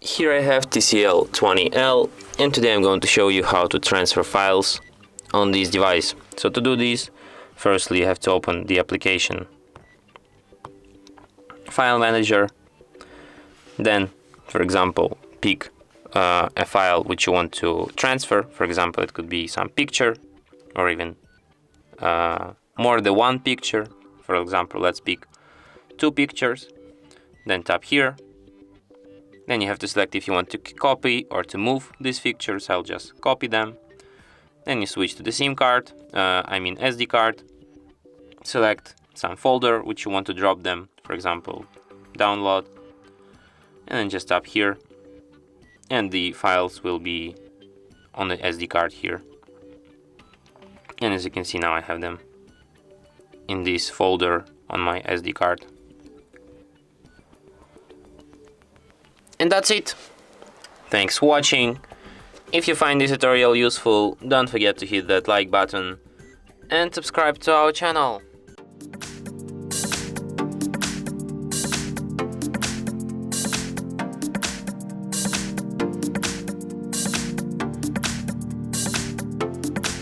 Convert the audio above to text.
Here I have TCL 20L, and today I'm going to show you how to transfer files on this device. So to do this, firstly you have to open the application File Manager, then for example pick a file which you want to transfer. For example, it could be some picture or even more than one picture. For example, let's pick 2 pictures, then tap here. Then you have to select if you want to copy or to move these pictures. I'll just copy them. Then you switch to the SIM card, SD card. Select some folder which you want to drop them, for example, download. And then just tap here. And the files will be on the SD card here. And as you can see now I have them in this folder on my SD card. And that's it. Thanks for watching. If you find this tutorial useful, don't forget to hit that like button and subscribe to our channel.